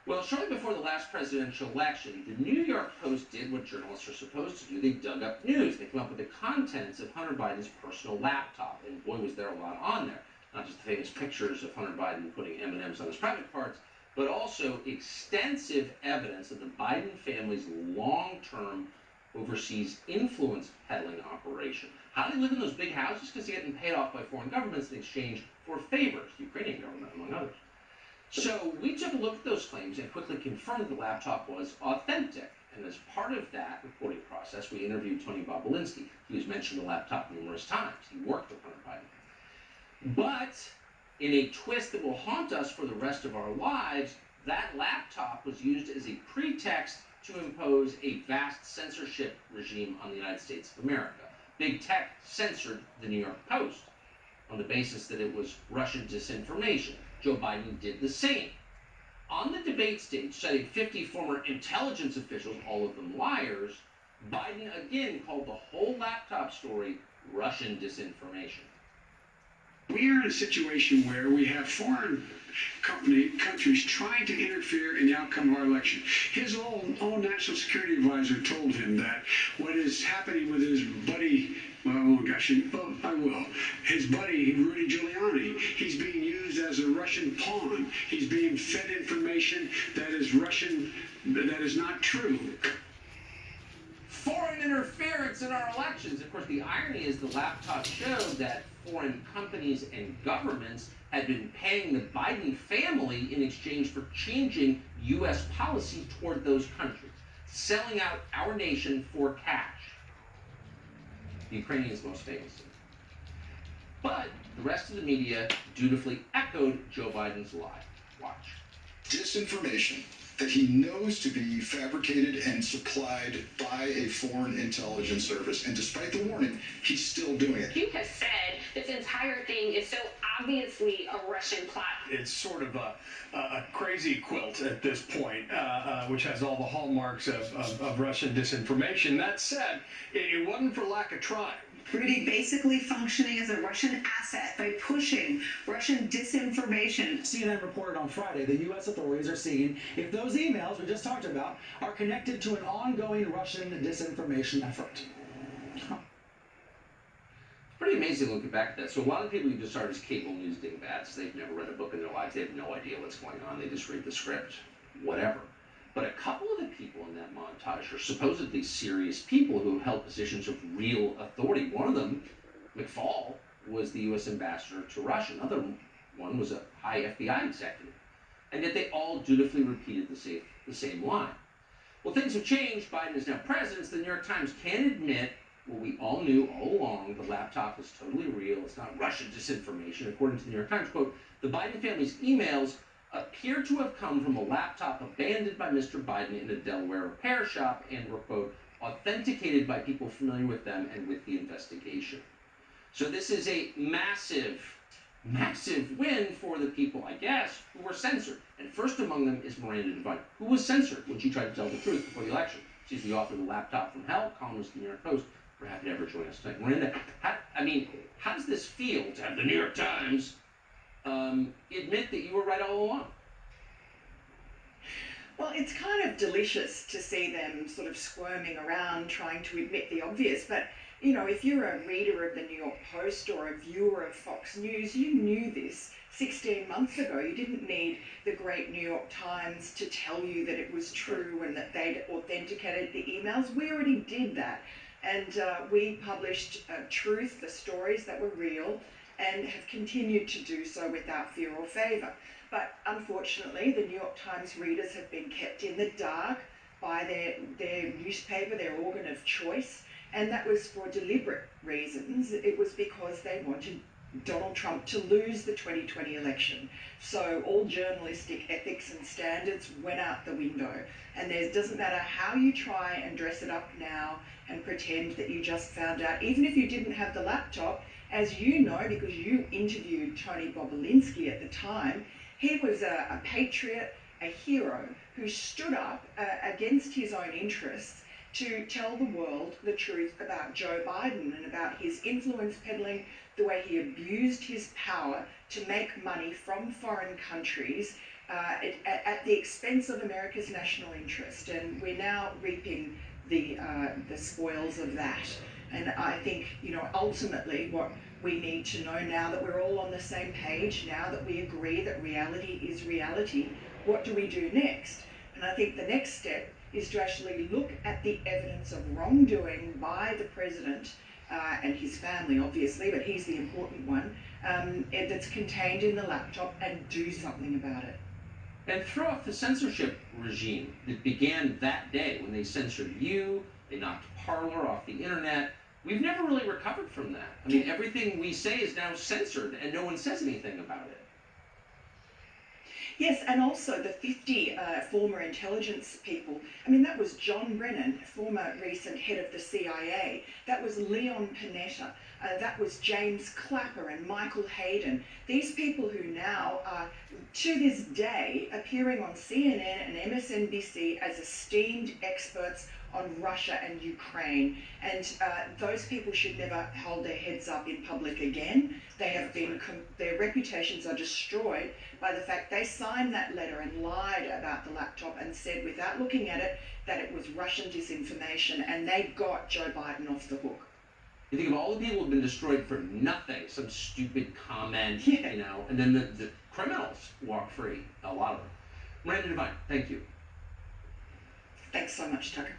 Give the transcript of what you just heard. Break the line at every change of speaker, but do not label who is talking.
Well, shortly before the last presidential election, the New York Post did what journalists are supposed to do. They dug up news. They came up with the contents of Hunter Biden's personal laptop. And boy, was there a lot on there. Not just the famous pictures of Hunter Biden putting M&Ms on his private parts, but also extensive evidence of the Biden family's long-term overseas influence peddling operation. How do they live in those big houses? Because they're getting paid off by foreign governments in exchange for favors, the Ukrainian government, among others. So we took a look at those claims and quickly confirmed that the laptop was authentic. And as part of that reporting process, we interviewed Tony Bobolinsky. He was mentioned the laptop numerous times. He worked with Hunter Biden. But in a twist that will haunt us for the rest of our lives, that laptop was used as a pretext to impose a vast censorship regime on the United States of America. Big Tech censored the New York Post on the basis that it was Russian disinformation. Joe Biden did the same. On the debate stage, citing 50 former intelligence officials, all of them liars, Biden again called the whole laptop story Russian disinformation.
We are in a situation where we have foreign countries trying to interfere in the outcome of our election. His own national security advisor told him that what is happening with his buddy, his buddy Rudy Giuliani, he's being used as a Russian pawn. He's being fed information that is Russian, that is not true.
Foreign interference in our elections. Of course, the irony is the laptop showed that foreign companies and governments had been paying the Biden family in exchange for changing U.S. policy toward those countries, selling out our nation for cash. The Ukrainians most famously. But the rest of the media dutifully echoed Joe Biden's lie. Watch.
Disinformation that he knows to be fabricated and supplied by a foreign intelligence service. And despite the warning, he's still doing it.
You have said this entire thing is so obviously a Russian plot.
It's sort of a crazy quilt at this point, which has all the hallmarks of Russian disinformation. That said, it wasn't for lack of trying.
Rudy basically functioning as a Russian asset by pushing Russian disinformation.
CNN reported on Friday the U.S. authorities are seeing if those emails we just talked about are connected to an ongoing Russian disinformation effort.
It's pretty amazing looking back at that. So a lot of people who just started as cable news dingbats, they've never read a book in their lives, they have no idea what's going on, they just read the script, whatever. But a couple of the people in that montage are supposedly serious people who held positions of real authority. One of them, McFaul, was the U.S. ambassador to Russia. Another one was a high FBI executive. And yet they all dutifully repeated the same line. Well, things have changed. Biden is now president, so the New York Times can admit what we all knew all along. The laptop is totally real. It's not Russian disinformation. According to the New York Times, quote, the Biden family's emails appear to have come from a laptop abandoned by Mr. Biden in a Delaware repair shop and were, quote, authenticated by people familiar with them and with the investigation. So this is a massive, massive win for the people, I guess, who were censored. And first among them is Miranda Devine, who was censored when she tried to tell the truth before the election. She's the author of The Laptop from Hell, columnist of the New York Post. We're happy to have her join us tonight. Miranda, how does this feel to have the New York Times admit that you were right all along?
Well, it's kind of delicious to see them sort of squirming around trying to admit the obvious, but you know, if you're a reader of the New York Post or a viewer of Fox News, you knew this 16 months ago. You didn't need the great New York Times to tell you that it was true and that they'd authenticated the emails. We already did that. And we published truth, the stories that were real, and have continued to do so without fear or favour. But unfortunately, the New York Times readers have been kept in the dark by their newspaper, their organ of choice, and that was for deliberate reasons. It was because they wanted Donald Trump to lose the 2020 election. So all journalistic ethics and standards went out the window. And it doesn't matter how you try and dress it up now and pretend that you just found out, even if you didn't have the laptop, as you know, because you interviewed Tony Bobolinsky at the time, he was a patriot, a hero who stood up against his own interests to tell the world the truth about Joe Biden and about his influence peddling, the way he abused his power to make money from foreign countries at the expense of America's national interest, and we're now reaping the spoils of that. And I think, ultimately what we need to know, now that we're all on the same page, now that we agree that reality is reality, what do we do next? And I think the next step is to actually look at the evidence of wrongdoing by the president and his family, obviously, but he's the important one, that's contained in the laptop, and do something about it.
And throw off the censorship regime that began that day when they censored you, they knocked Parler off the internet. We've never really recovered from that. I mean, everything we say is now censored and no one says anything about it.
Yes, and also the 50 former intelligence people. I mean, that was John Brennan, former recent head of the CIA. That was Leon Panetta. That was James Clapper and Michael Hayden. These people who now are, to this day, appearing on CNN and MSNBC as esteemed experts on Russia and Ukraine. And those people should never hold their heads up in public again. They have been, their reputations are destroyed by the fact they signed that letter and lied about the laptop and said, without looking at it, that it was Russian disinformation, and they got Joe Biden off the hook.
You think of all the people who've been destroyed for nothing, some stupid comment,
Yeah.
and then the criminals walk free, a lot of them. Miranda Devine, thank you.
Thanks so much, Tucker.